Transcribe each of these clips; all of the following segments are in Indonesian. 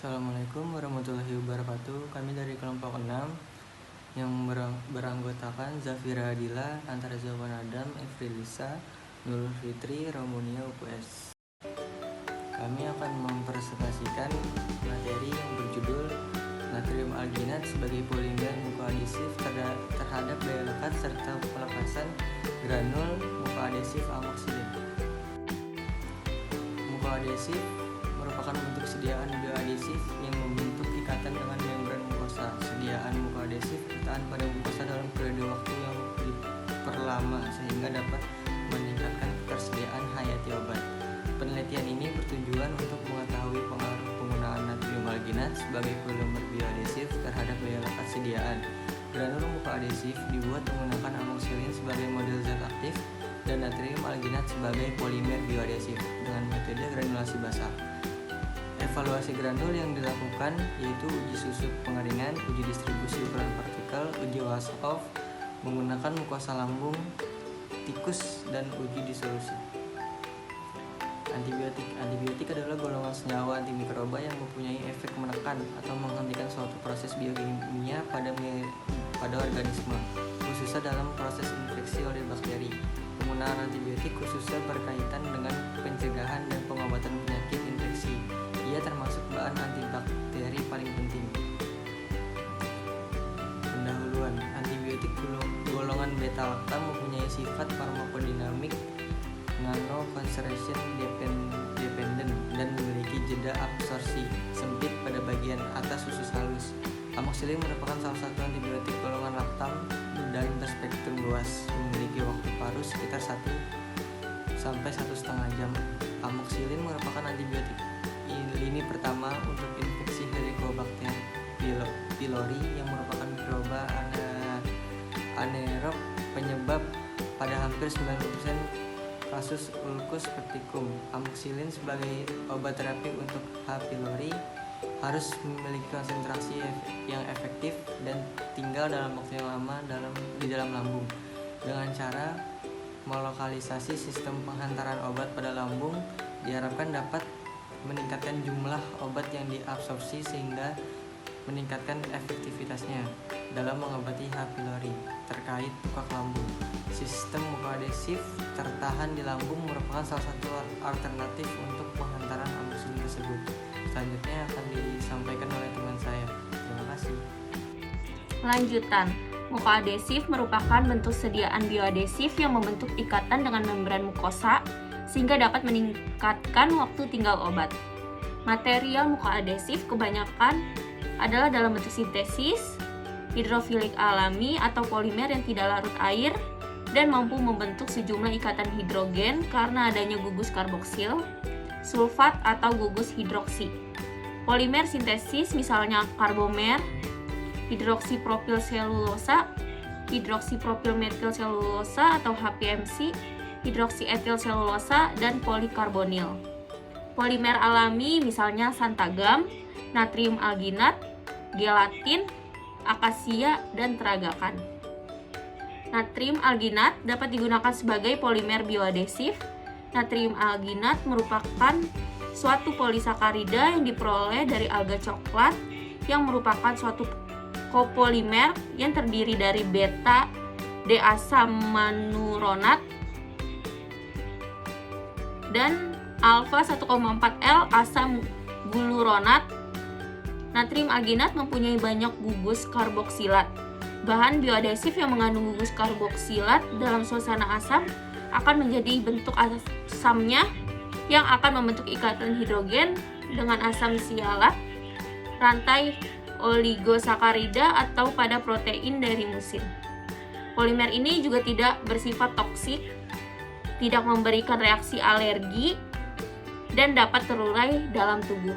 Assalamualaikum warahmatullahi wabarakatuh. Kami dari kelompok 6 yang beranggotakan Zafira Adila, Antara Zawan Adam, Efrilisa, Nurul Fitri, Romunia UPS. Kami akan mempresentasikan materi yang berjudul natrium alginat sebagai polimer mukoadhesif terhadap daya lekat serta pelepasan granul mukoadhesif amoksilin. Mukoadhesif merupakan bentuk sediaan bioadhesif yang membentuk ikatan dengan membran mukosa. Sediaan mukoadhesif bertahan pada mukosa dalam periode waktu yang diperlama sehingga dapat meningkatkan ketersediaan hayati obat. Penelitian ini bertujuan untuk mengetahui pengaruh penggunaan natrium alginat sebagai polimer bioadhesif terhadap daya lekat sediaan. Granul mukoadhesif dibuat menggunakan amoksilin sebagai model zat aktif dan natrium alginat sebagai polimer bioadhesif dengan metode granulasi basah. Evaluasi granul yang dilakukan yaitu uji susut pengeringan, uji distribusi ukuran partikel, uji Wasshoff menggunakan mukosa lambung, tikus, dan uji disolusi. Antibiotik adalah golongan senyawa antimikroba yang mempunyai efek menekan atau menghentikan suatu proses biokimia pada organisme, khususnya dalam proses infeksi oleh bakteri. Penggunaan antibiotik khususnya berkaitan dengan pencegahan dan pengobatan penyakit infeksi. Ia termasuk bahan antibakteri paling penting. Pendahuluan. Antibiotik golongan beta-lactam mempunyai sifat farmakodinamik nano-concentration dependent dan memiliki jeda absorpsi sempit pada bagian atas usus halus. Amoksilin merupakan salah satu antibiotik golongan lactam dan berspektrum luas, memiliki waktu paru sekitar 1 sampai 1,5 jam. Amoksilin merupakan antibiotik lini pertama untuk infeksi Helicobacter pylori yang merupakan mikroba anaerob penyebab pada hampir 90% kasus ulcus pecticum. Amoksilin sebagai obat terapi untuk H. pylori harus memiliki konsentrasi yang efektif dan tinggal dalam waktu yang lama di dalam lambung. Dengan cara melokalisasi sistem penghantaran obat pada lambung diharapkan dapat meningkatkan jumlah obat yang diabsorpsi sehingga meningkatkan efektivitasnya dalam mengobati H. pylori. Terkait tukak lambung, sistem mukoadhesif tertahan di lambung merupakan salah satu alternatif untuk penghantaran amoksilin tersebut. Selanjutnya akan disampaikan oleh teman saya. Terima kasih. Lanjutan. Mukoadhesif merupakan bentuk sediaan bioadhesif yang membentuk ikatan dengan membran mukosa sehingga dapat meningkatkan waktu tinggal obat. Material mukoadhesif kebanyakan adalah dalam bentuk sintesis, hidrofilik alami atau polimer yang tidak larut air dan mampu membentuk sejumlah ikatan hidrogen karena adanya gugus karboksil, sulfat atau gugus hidroksi. Polimer sintesis misalnya karbomer, hidroksipropil selulosa, hidroksipropil metil selulosa atau HPMC, hidroksietil selulosa, dan polikarbonil. Polimer alami misalnya santagam, natrium alginat, gelatin, akasia, dan teragakan. Natrium alginat dapat digunakan sebagai polimer bioadhesif. Natrium alginat merupakan suatu polisakarida yang diperoleh dari alga coklat yang merupakan suatu kopolimer yang terdiri dari beta deasamanuronat dan alfa 1,4L asam guluronat. Natrium alginat mempunyai banyak gugus karboksilat. Bahan bioadhesif yang mengandung gugus karboksilat dalam suasana asam akan menjadi bentuk asamnya yang akan membentuk ikatan hidrogen dengan asam sialat, rantai oligosakarida atau pada protein dari musin. Polimer ini juga tidak bersifat toksik, tidak memberikan reaksi alergi, dan dapat terurai dalam tubuh,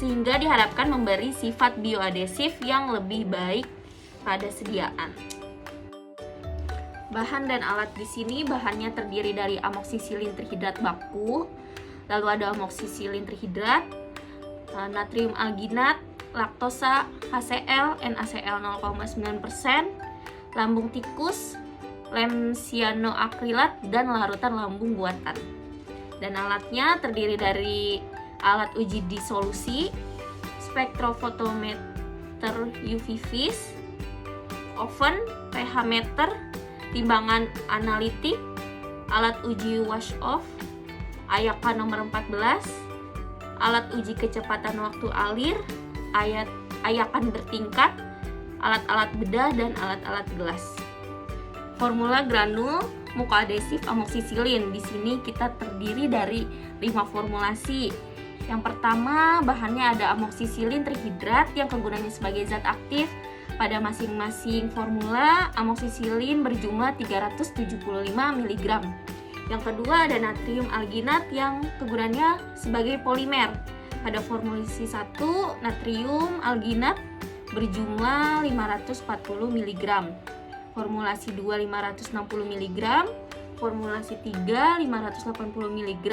sehingga diharapkan memberi sifat bioadhesif yang lebih baik pada sediaan. Bahan dan alat di sini bahannya terdiri dari amoksisilin trihidrat baku, lalu ada amoksisilin trihidrat, natrium alginat, laktosa, HCl, NaCl 0,9%, lambung tikus, lem sianoakrilat, dan larutan lambung buatan. Dan alatnya terdiri dari alat uji disolusi, spektrofotometer UV vis, oven, pH meter, timbangan analitik, alat uji wash off, ayakan nomor 14, alat uji kecepatan waktu alir, ayakan bertingkat, alat-alat bedah, dan alat-alat gelas. Formula granul mukoadesif amoksisilin. Di sini kita terdiri dari 5 formulasi. Yang pertama, bahannya ada amoksisilin trihidrat yang kegunaannya sebagai zat aktif. Pada masing-masing formula, amoksisilin berjumlah 375 mg. Yang kedua, ada natrium alginat yang kegunaannya sebagai polimer. Pada formulasi 1, natrium alginat berjumlah 540 mg. Formulasi 2 560 mg, formulasi 3 580 mg,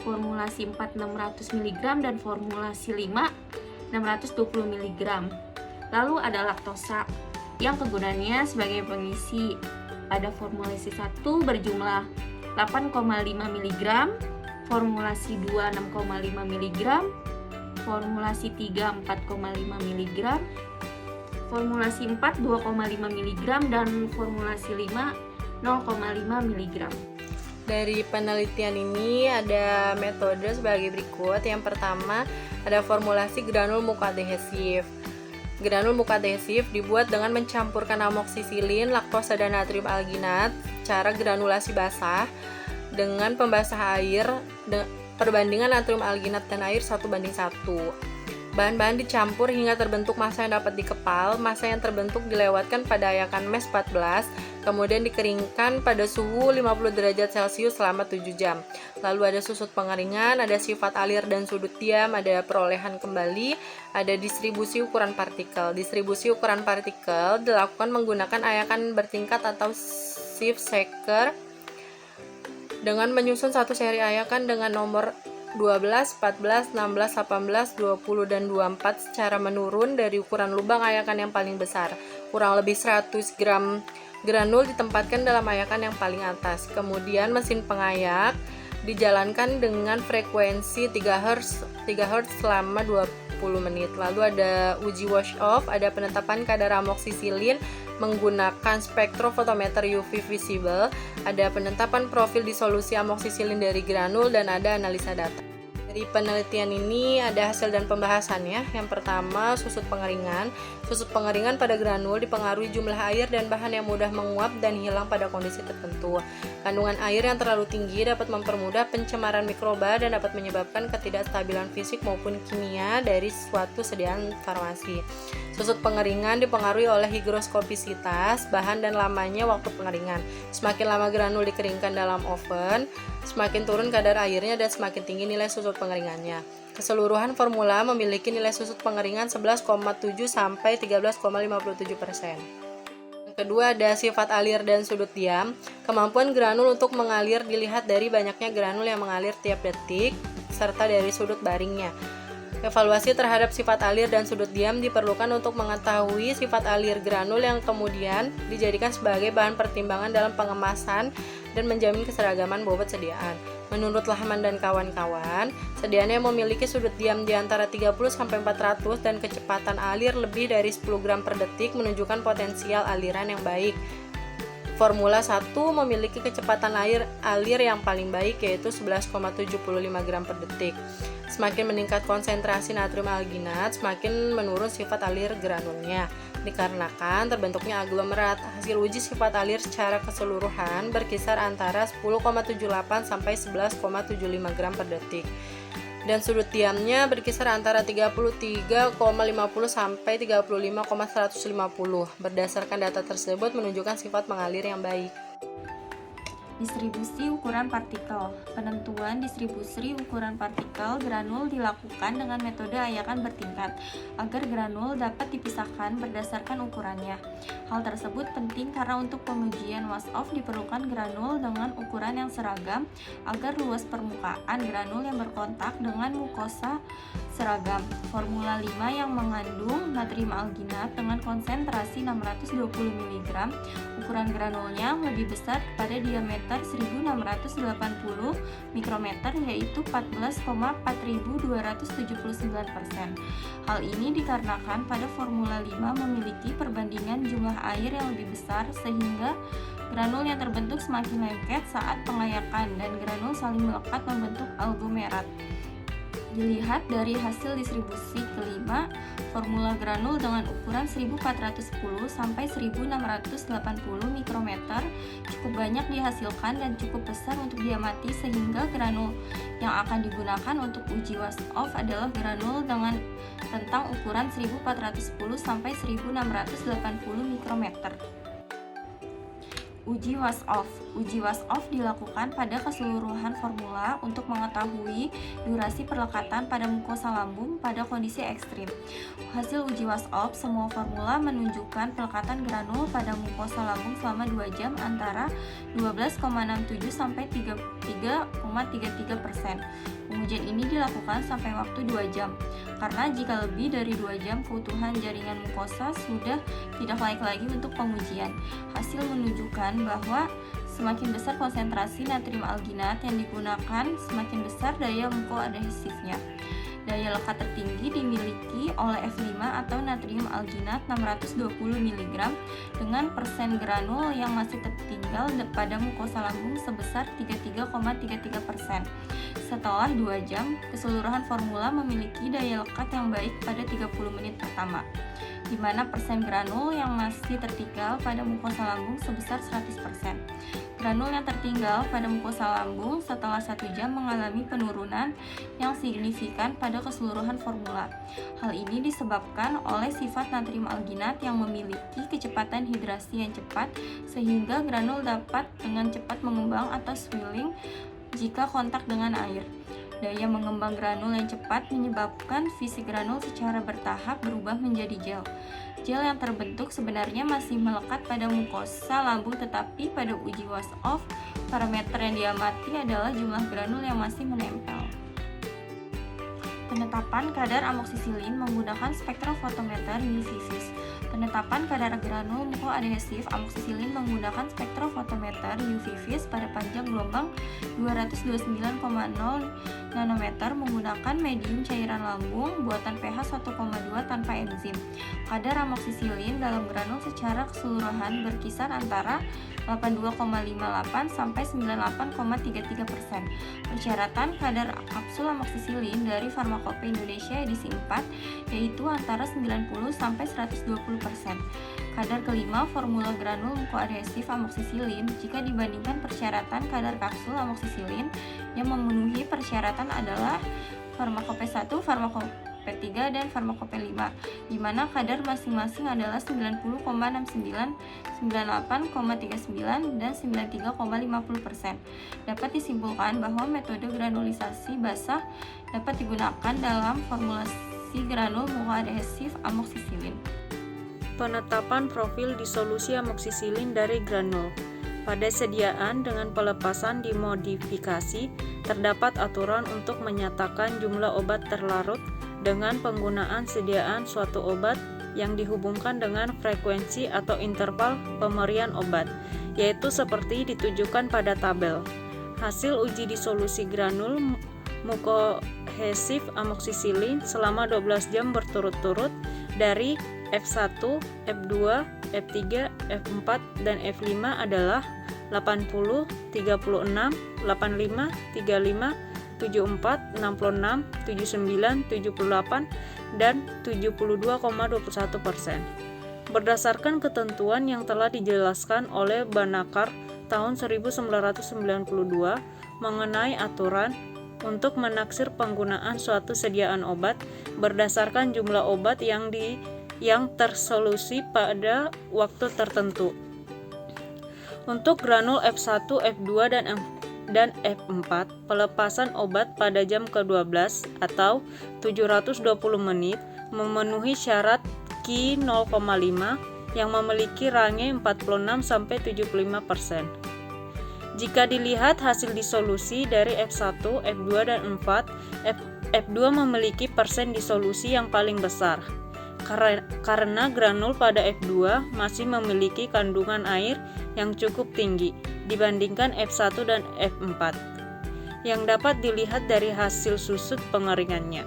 formulasi 4 600 mg, dan formulasi 5 620 mg. Lalu ada laktosa yang kegunaannya sebagai pengisi. Pada formulasi 1 berjumlah 8,5 mg, formulasi 2 6,5 mg, formulasi 3 4,5 mg, formulasi 4 2,5 mg, dan formulasi 5 0,5 mg. Dari penelitian ini ada metode sebagai berikut. Yang pertama ada formulasi granul mukoadhesif. Granul mukoadhesif dibuat dengan mencampurkan amoksisilin, laktosa, dan natrium alginat cara granulasi basah dengan pembasah air perbandingan natrium alginat dan air 1:1. Bahan-bahan dicampur hingga terbentuk massa yang dapat dikepal. Massa yang terbentuk dilewatkan pada ayakan MES 14, kemudian dikeringkan pada suhu 50 derajat Celcius selama 7 jam. Lalu ada susut pengeringan, ada sifat alir dan sudut diam, ada perolehan kembali, ada distribusi ukuran partikel. Distribusi ukuran partikel dilakukan menggunakan ayakan bertingkat atau sieve shaker dengan menyusun satu seri ayakan dengan nomor 12, 14, 16, 18, 20, dan 24 secara menurun dari ukuran lubang ayakan yang paling besar. Kurang lebih 100 gram granul ditempatkan dalam ayakan yang paling atas. Kemudian mesin pengayak dijalankan dengan frekuensi 3 Hz selama 20 menit. Lalu ada uji wash off, ada penetapan kadar amoksisilin menggunakan spektrofotometer UV visible, ada penetapan profil disolusi amoksisilin dari granul, dan ada analisa data. Dari penelitian ini ada hasil dan pembahasannya. Yang pertama, susut pengeringan. Susut pengeringan pada granul dipengaruhi jumlah air dan bahan yang mudah menguap dan hilang pada kondisi tertentu. Kandungan air yang terlalu tinggi dapat mempermudah pencemaran mikroba dan dapat menyebabkan ketidakstabilan fisik maupun kimia dari suatu sediaan farmasi. Susut pengeringan dipengaruhi oleh higroskopisitas bahan dan lamanya waktu pengeringan. Semakin lama granul dikeringkan dalam oven, semakin turun kadar airnya dan semakin tinggi nilai susut pengeringannya. Keseluruhan formula memiliki nilai susut pengeringan 11,7 sampai 13,57%. Yang kedua ada sifat alir dan sudut diam. Kemampuan granul untuk mengalir dilihat dari banyaknya granul yang mengalir tiap detik serta dari sudut baringnya. Evaluasi terhadap sifat alir dan sudut diam diperlukan untuk mengetahui sifat alir granul yang kemudian dijadikan sebagai bahan pertimbangan dalam pengemasan dan menjamin keseragaman bobot sediaan. Menurut Lahman dan kawan-kawan, sediaannya memiliki sudut diam di antara 30-400 dan kecepatan alir lebih dari 10 gram per detik menunjukkan potensial aliran yang baik. Formula 1 memiliki kecepatan alir yang paling baik yaitu 11,75 gram per detik. Semakin meningkat konsentrasi natrium alginat, semakin menurun sifat alir granulnya. Dikarenakan terbentuknya aglomerat, hasil uji sifat alir secara keseluruhan berkisar antara 10,78 sampai 11,75 gram per detik. Dan sudut diamnya berkisar antara 33,50 sampai 35,150. Berdasarkan data tersebut menunjukkan sifat mengalir yang baik. Distribusi ukuran partikel. Penentuan distribusi ukuran partikel granul dilakukan dengan metode ayakan bertingkat agar granul dapat dipisahkan berdasarkan ukurannya. Hal tersebut penting karena untuk pengujian wash off diperlukan granul dengan ukuran yang seragam agar luas permukaan granul yang berkontak dengan mukosa seragam. Formula 5 yang mengandung natrium alginat dengan konsentrasi 620 mg, ukuran granulnya lebih besar pada diameter mikrometer 1680 mikrometer, yaitu 14,4279%. Hal ini dikarenakan pada Formula 5 memiliki perbandingan jumlah air yang lebih besar sehingga granul yang terbentuk semakin lengket saat pengayakan dan granul saling melekat membentuk aglomerat. Dilihat dari hasil distribusi kelima, formula granul dengan ukuran 1410 sampai 1680 mikrometer cukup banyak dihasilkan dan cukup besar untuk diamati sehingga granul yang akan digunakan untuk uji wash-off adalah granul dengan rentang ukuran 1410 sampai 1680 mikrometer. Uji wash-off. Uji wash-off dilakukan pada keseluruhan formula untuk mengetahui durasi perlekatan pada mukosa lambung pada kondisi ekstrim. Hasil uji wash-off, semua formula menunjukkan pelekatan granul pada mukosa lambung selama 2 jam antara 12,67 sampai 33,33%. Pengujian ini dilakukan sampai waktu 2 jam, karena jika lebih dari 2 jam keutuhan jaringan mukosa sudah tidak layak lagi untuk pengujian. Hasil menunjukkan bahwa semakin besar konsentrasi natrium alginat yang digunakan, semakin besar daya mukoadhesifnya. Daya lekat tertinggi dimiliki oleh F5 atau natrium alginat 620 mg dengan persen granul yang masih tertinggal pada mukosa lambung sebesar 33,33%. Setelah 2 jam, keseluruhan formula memiliki daya lekat yang baik pada 30 menit pertama, di mana persen granul yang masih tertinggal pada mukosa lambung sebesar 100%. Granul yang tertinggal pada mukosa lambung setelah 1 jam mengalami penurunan yang signifikan pada keseluruhan formula. Hal ini disebabkan oleh sifat natrium alginat yang memiliki kecepatan hidrasi yang cepat sehingga granul dapat dengan cepat mengembang atau swelling jika kontak dengan air. Daya mengembang granul yang cepat menyebabkan fisik granul secara bertahap berubah menjadi gel. Gel yang terbentuk sebenarnya masih melekat pada mukosa lambung, tetapi pada uji wash-off, parameter yang diamati adalah jumlah granul yang masih menempel. Penetapan kadar amoksisilin menggunakan spektrofotometer UV-Vis. Penetapan kadar granul mukoadhesif amoksisilin menggunakan spektrofotometer UV-Vis pada panjang gelombang 229,0 nanometer menggunakan medium cairan lambung buatan pH 1,2 tanpa enzim. Kadar amoksisilin dalam granul secara keseluruhan berkisar antara 82,58 sampai 98,33%. Persyaratan kadar kapsul amoksisilin dari Farmakope Indonesia edisi 4 yaitu antara 90 sampai 120%. Kadar kelima formula granul mukoadhesif amoksisilin jika dibandingkan persyaratan kadar kapsul amoksisilin yang memenuhi persyaratan adalah Farmakope 1, Farmakope 3, dan Farmakope 5, di mana kadar masing-masing adalah 90,69, 98,39, dan 93,50%. Dapat disimpulkan bahwa metode granulisasi basah dapat digunakan dalam formulasi granul mukoadhesif amoksisilin. Penetapan profil disolusi amoksisilin dari granul. Pada sediaan dengan pelepasan dimodifikasi, terdapat aturan untuk menyatakan jumlah obat terlarut dengan penggunaan sediaan suatu obat yang dihubungkan dengan frekuensi atau interval pemberian obat, yaitu seperti ditujukan pada tabel. Hasil uji disolusi granul mukoadhesif amoksisilin selama 12 jam berturut-turut dari F1, F2, F3, F4, dan F5 adalah 80, 36, 85, 35, 74, 66, 79, 78, dan 72,21%. Berdasarkan ketentuan yang telah dijelaskan oleh Banakar tahun 1992 mengenai aturan untuk menaksir penggunaan suatu sediaan obat berdasarkan jumlah obat yang tersolusi pada waktu tertentu. Untuk granul F1, F2, dan F4, pelepasan obat pada jam ke-12 atau 720 menit memenuhi syarat Ki 0,5 yang memiliki range 46-75%. Jika dilihat hasil disolusi dari F1, F2, dan F4, F2 memiliki persen disolusi yang paling besar. Karena granul pada F2 masih memiliki kandungan air yang cukup tinggi. dibandingkan F1 dan F4 yang dapat dilihat dari hasil susut pengeringannya.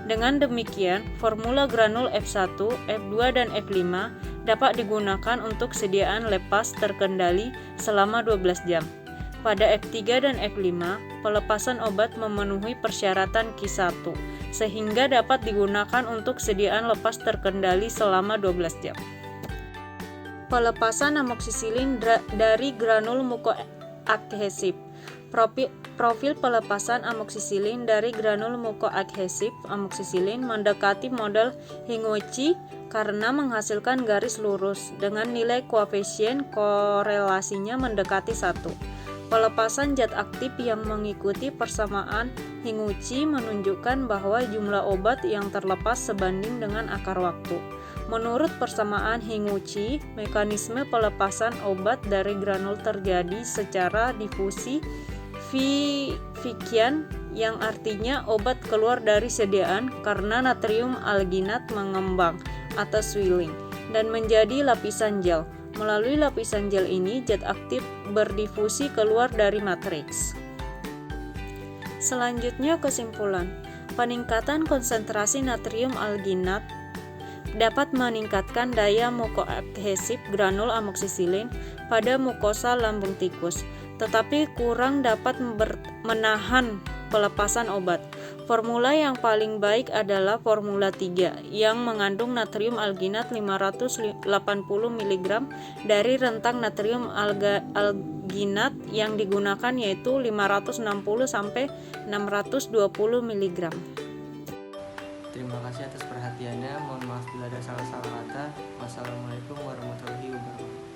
Dengan demikian, formula granul F1, F2, dan F5 dapat digunakan untuk sediaan lepas terkendali selama 12 jam. Pada F3 dan F5, pelepasan obat memenuhi persyaratan Q1, sehingga dapat digunakan untuk sediaan lepas terkendali selama 12 jam. Pelepasan amoksisilin dari granul mukoadhesif. Profil pelepasan amoksisilin dari granul mukoadhesif amoksisilin mendekati model Higuchi karena menghasilkan garis lurus dengan nilai koefisien korelasinya mendekati 1. Pelepasan zat aktif yang mengikuti persamaan Higuchi menunjukkan bahwa jumlah obat yang terlepas sebanding dengan akar waktu. Menurut persamaan Higuchi, mekanisme pelepasan obat dari granul terjadi secara difusi Fikian, yang artinya obat keluar dari sediaan karena natrium alginat mengembang atau swelling dan menjadi lapisan gel. Melalui lapisan gel ini, zat aktif berdifusi keluar dari matriks. Selanjutnya kesimpulan. Peningkatan konsentrasi natrium alginat dapat meningkatkan daya mukoadhesif granul amoksisilin pada mukosa lambung tikus, tetapi kurang dapat menahan pelepasan obat. Formula yang paling baik adalah formula 3 yang mengandung natrium alginat 580 mg dari rentang natrium alginat yang digunakan yaitu 560 sampai 620 mg. Terima kasih atas perhatiannya. Mohon maaf bila ada salah-salah kata. Wassalamualaikum warahmatullahi wabarakatuh.